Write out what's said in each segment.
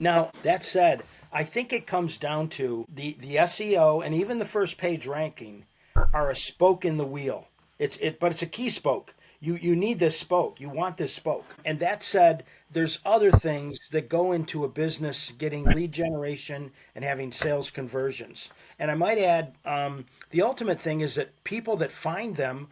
Now, that said, I think it comes down to the SEO and even the first page ranking are a spoke in the wheel. But it's a key spoke. You need this spoke. You want this spoke. And that said, there's other things that go into a business getting lead generation and having sales conversions. And I might add, the ultimate thing is that people that find them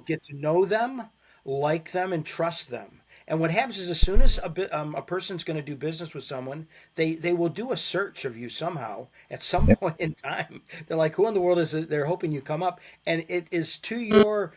get to know them, like them, and trust them. And what happens is, as soon as a person's going to do business with someone, they will do a search of you somehow at some Yeah. point in time. They're like, who in the world is it? They're hoping you come up. And it is to your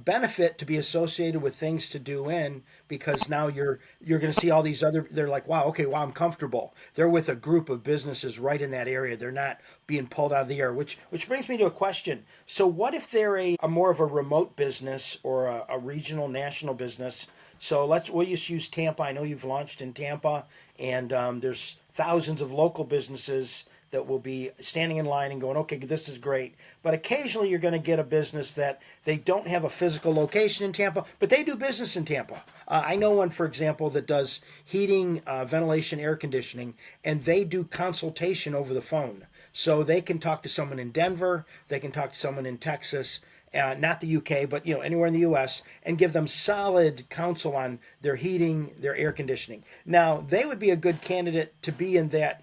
benefit to be associated with things to do in, because now you're going to see all these other. They're like, wow, okay, wow, I'm comfortable. They're with a group of businesses right in that area. They're not being pulled out of the air. Which brings me to a question. So what if they're a more of a remote business or a regional national business? So we'll just use Tampa. I know you've launched in Tampa, and there's thousands of local businesses that will be standing in line and going, okay, this is great. But occasionally you're going to get a business that they don't have a physical location in Tampa, but they do business in Tampa. I know one, for example, that does heating, ventilation, air conditioning, and they do consultation over the phone. So they can talk to someone in Denver, they can talk to someone in Texas, not the UK, but anywhere in the US, and give them solid counsel on their heating, their air conditioning. Now they would be a good candidate to be in that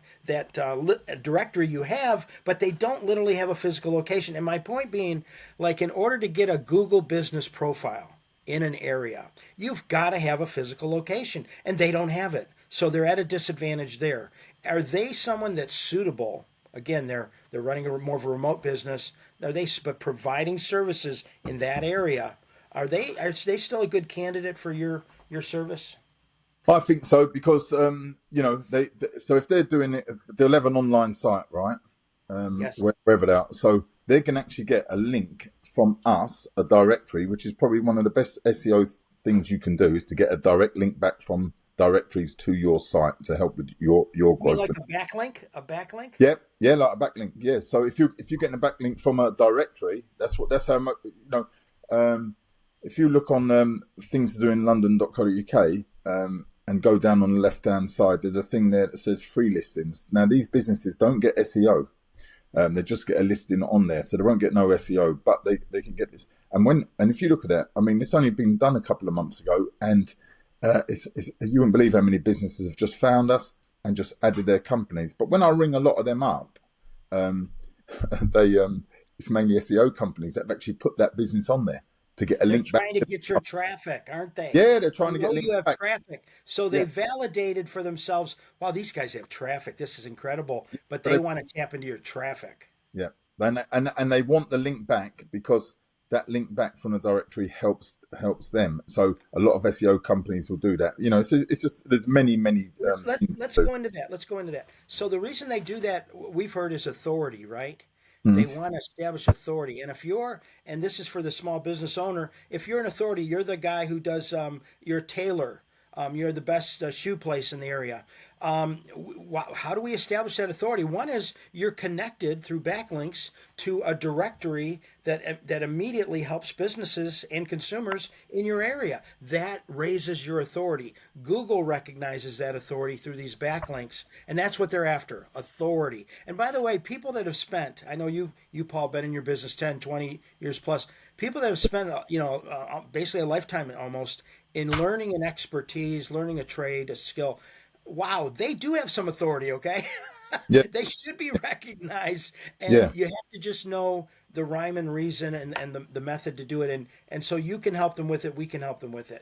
directory you have, but they don't literally have a physical location. And my point being, like, in order to get a Google business profile in an area, you've got to have a physical location, and they don't have it, so they're at a disadvantage there. Are they someone that's suitable? Again, they're running more of a remote business. Are they but providing services in that area? Are they still a good candidate for your service? I think so because so if they're doing it, they'll have an online site, right? Yes. Wherever they are, so they can actually get a link from us, a directory, which is probably one of the best SEO things you can do, is to get a direct link back from directories to your site to help with your You mean growth. like a backlink? A backlink? Yeah, yeah, like a backlink. Yeah, so if you're getting a backlink from a directory, that's how much if you look on things to do in London.co.uk and go down on the left hand side, there's a thing there that says free listings. Now these businesses don't get SEO. They just get a listing on there, so they won't get no SEO, but they can get this. And if you look at that, I mean, it's only been done a couple of months ago, and you wouldn't believe how many businesses have just found us and just added their companies. But when I ring a lot of them up, um, they it's mainly SEO companies that have actually put that business on there to get a They're link back. trying to get your traffic, aren't they? Yeah, they're They trying to get know you links have back. traffic. So they Yeah, validated for themselves, wow, these guys have traffic. This is incredible. But but they want to tap into your traffic. yeah, and they want the link back because that link back from the directory helps them. So a lot of SEO companies will do that. So it's just there's many Let's let things let's to do. go into that. Let's go into that. So the reason they do that, we've heard, is authority, right? They Mm. want to establish authority. And this is for the small business owner, if you're an authority, you're the guy who does, you're a tailor, you're the best shoe place in the area. How do we establish that authority? One is you're connected through backlinks to a directory that immediately helps businesses and consumers in your area. That raises your authority. Google recognizes that authority through these backlinks, and that's what they're after, authority. And by the way, people that have spent, I know you Paul, been in your business 10, 20 years plus, people that have spent basically a lifetime almost in learning an expertise, learning a trade, a skill. Wow, they do have some authority, okay? Yeah, They should be recognized, and yeah. you have to just know the rhyme and reason and the method to do it. And so you can help them with it, we can help them with it.